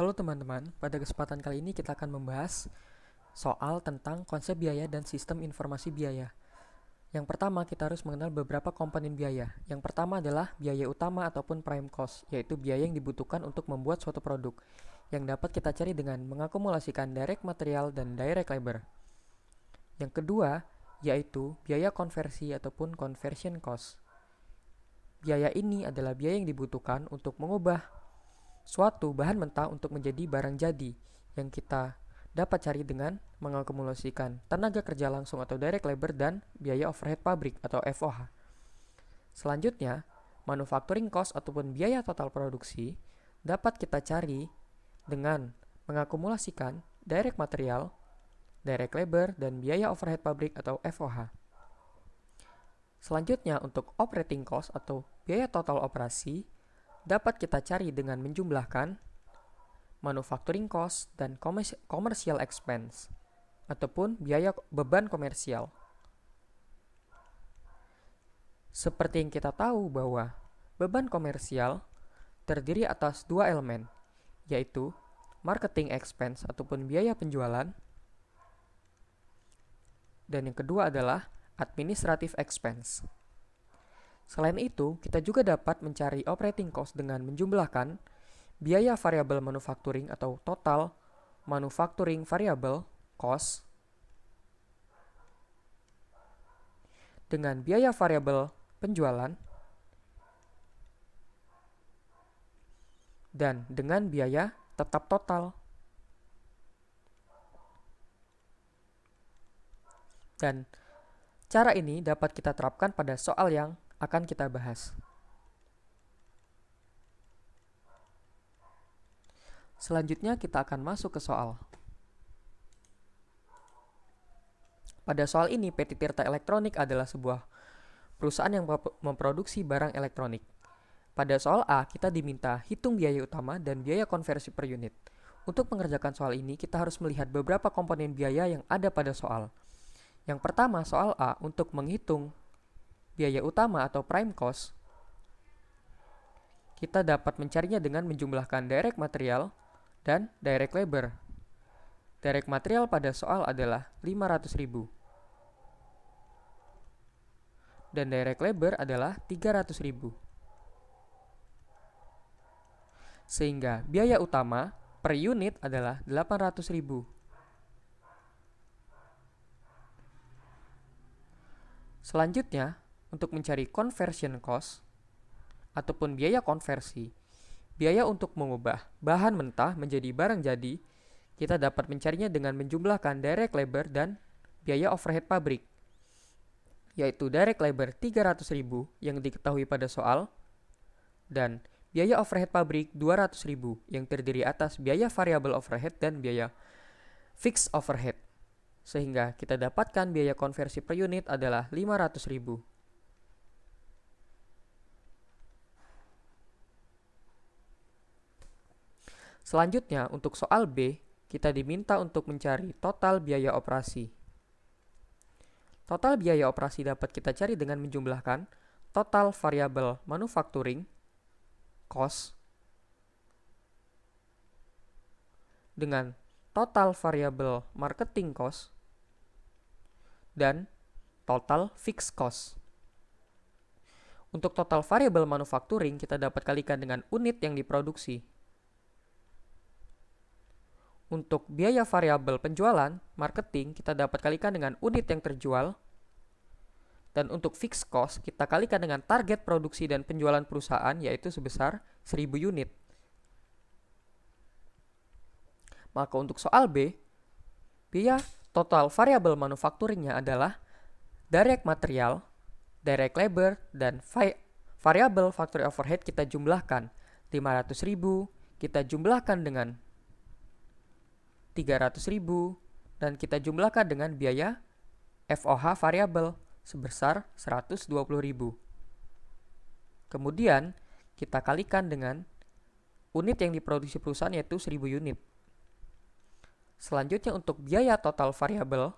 Halo teman-teman, pada kesempatan kali ini kita akan membahas soal tentang konsep biaya dan sistem informasi biaya. Yang pertama, kita harus mengenal beberapa komponen biaya. Yang pertama adalah biaya utama ataupun prime cost, yaitu biaya yang dibutuhkan untuk membuat suatu produk, yang dapat kita cari dengan mengakumulasikan direct material dan direct labor. Yang kedua, yaitu biaya konversi ataupun conversion cost. Biaya ini adalah biaya yang dibutuhkan untuk mengubah suatu bahan mentah untuk menjadi barang jadi yang kita dapat cari dengan mengakumulasikan tenaga kerja langsung atau direct labor dan biaya overhead pabrik atau FOH. Selanjutnya, manufacturing cost ataupun biaya total produksi dapat kita cari dengan mengakumulasikan direct material, direct labor, dan biaya overhead pabrik atau FOH. Selanjutnya, untuk operating cost atau biaya total operasi dapat kita cari dengan menjumlahkan manufacturing cost dan commercial expense ataupun biaya beban komersial. Seperti yang kita tahu bahwa beban komersial terdiri atas dua elemen, yaitu marketing expense ataupun biaya penjualan, dan yang kedua adalah administrative expense. Selain itu, kita juga dapat mencari operating cost dengan menjumlahkan biaya variabel manufacturing atau total manufacturing variable cost dengan biaya variabel penjualan dan dengan biaya tetap total. Dan cara ini dapat kita terapkan pada soal yang akan kita bahas. Selanjutnya kita akan masuk ke soal. Pada soal ini, PT Tirta Elektronik adalah sebuah perusahaan yang memproduksi barang elektronik. Pada soal A, kita diminta hitung biaya utama dan biaya konversi per unit. Untuk mengerjakan soal ini, kita harus melihat beberapa komponen biaya yang ada pada soal. Yang pertama, soal A, untuk menghitung biaya utama atau prime cost, kita dapat mencarinya dengan menjumlahkan direct material dan direct labor. Direct material pada soal adalah 500.000 dan direct labor adalah 300.000. Sehingga biaya utama per unit adalah 800.000. Selanjutnya, untuk mencari conversion cost ataupun biaya konversi, biaya untuk mengubah bahan mentah menjadi barang jadi, kita dapat mencarinya dengan menjumlahkan direct labor dan biaya overhead pabrik, yaitu direct labor 300.000 yang diketahui pada soal dan biaya overhead pabrik 200.000 yang terdiri atas biaya variabel overhead dan biaya fixed overhead. Sehingga kita dapatkan biaya konversi per unit adalah 500.000. Selanjutnya, untuk soal B, kita diminta untuk mencari total biaya operasi. Total biaya operasi dapat kita cari dengan menjumlahkan total variabel manufacturing cost dengan total variabel marketing cost dan total fixed cost. Untuk total variabel manufacturing, kita dapat kalikan dengan unit yang diproduksi. Untuk biaya variabel penjualan, marketing, kita dapat kalikan dengan unit yang terjual. Dan untuk fixed cost, kita kalikan dengan target produksi dan penjualan perusahaan, yaitu sebesar 1000 unit. Maka untuk soal B, biaya total variabel manufacturingnya adalah direct material, direct labor, dan variabel factory overhead kita jumlahkan 500.000, kita jumlahkan dengan 300.000, dan kita jumlahkan dengan biaya FOH variabel sebesar 120.000. Kemudian kita kalikan dengan unit yang diproduksi perusahaan, yaitu 1000 unit. Selanjutnya untuk biaya total variabel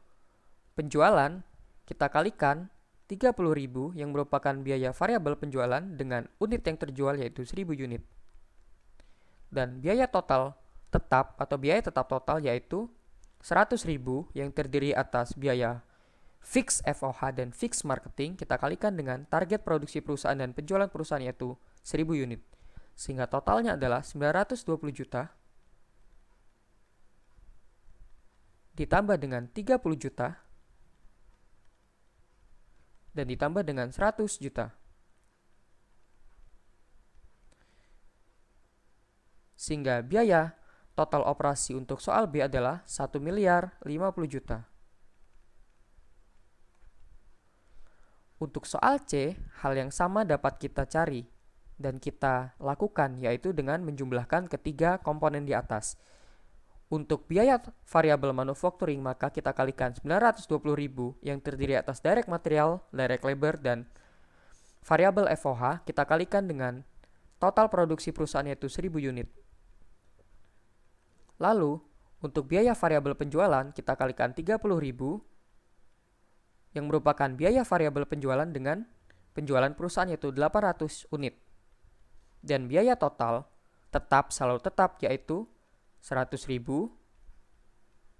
penjualan, kita kalikan 30.000 yang merupakan biaya variabel penjualan dengan unit yang terjual, yaitu 1000 unit. Dan biaya total tetap atau biaya tetap total yaitu 100.000 yang terdiri atas biaya fix FOH dan fix marketing kita kalikan dengan target produksi perusahaan dan penjualan perusahaan yaitu 1000 unit. Sehingga totalnya adalah 920 juta ditambah dengan 30 juta dan ditambah dengan 100 juta. Sehingga biaya total operasi untuk soal B adalah 1 miliar 50 juta. Untuk soal C, hal yang sama dapat kita cari dan kita lakukan yaitu dengan menjumlahkan ketiga komponen di atas. Untuk biaya variabel manufacturing maka kita kalikan 920.000 yang terdiri atas direct material, direct labor, dan variabel FOH kita kalikan dengan total produksi perusahaan yaitu 1000 unit. Lalu, untuk biaya variabel penjualan, kita kalikan 30.000 yang merupakan biaya variabel penjualan dengan penjualan perusahaan yaitu 800 unit. Dan biaya total selalu tetap yaitu 100.000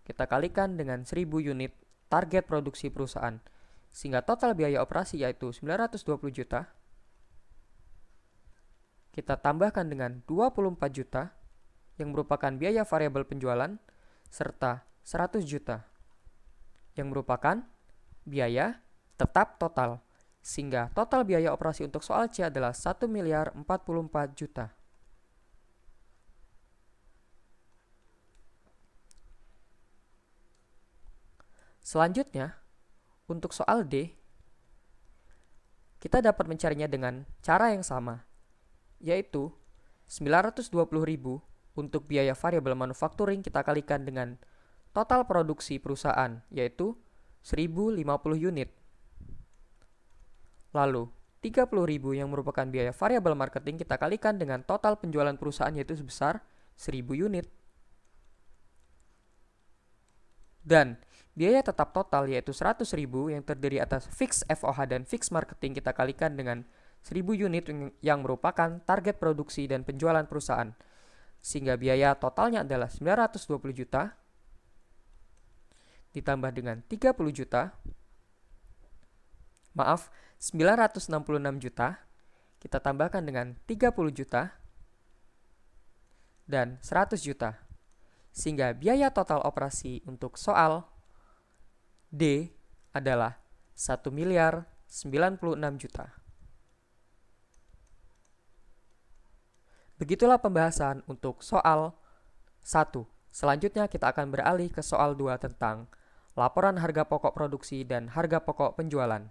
kita kalikan dengan 1000 unit target produksi perusahaan. Sehingga total biaya operasi yaitu 920 juta. Kita tambahkan dengan 24 juta yang merupakan biaya variabel penjualan, serta 100 juta yang merupakan biaya tetap total, sehingga total biaya operasi untuk soal C adalah 1 miliar 44 juta. Selanjutnya, untuk soal D, kita dapat mencarinya dengan cara yang sama, yaitu 920.000 untuk biaya variabel manufacturing kita kalikan dengan total produksi perusahaan, yaitu 1050 unit. Lalu, 30.000 yang merupakan biaya variabel marketing kita kalikan dengan total penjualan perusahaan yaitu sebesar 1000 unit. Dan biaya tetap total yaitu 100.000 yang terdiri atas fix FOH dan fix marketing kita kalikan dengan 1000 unit yang merupakan target produksi dan penjualan perusahaan. Sehingga biaya totalnya adalah 920 juta ditambah dengan 30 juta. 966 juta kita tambahkan dengan 30 juta dan 100 juta. Sehingga biaya total operasi untuk soal D adalah 1 miliar 96 juta. Begitulah pembahasan untuk soal 1. Selanjutnya kita akan beralih ke soal 2 tentang laporan harga pokok produksi dan harga pokok penjualan.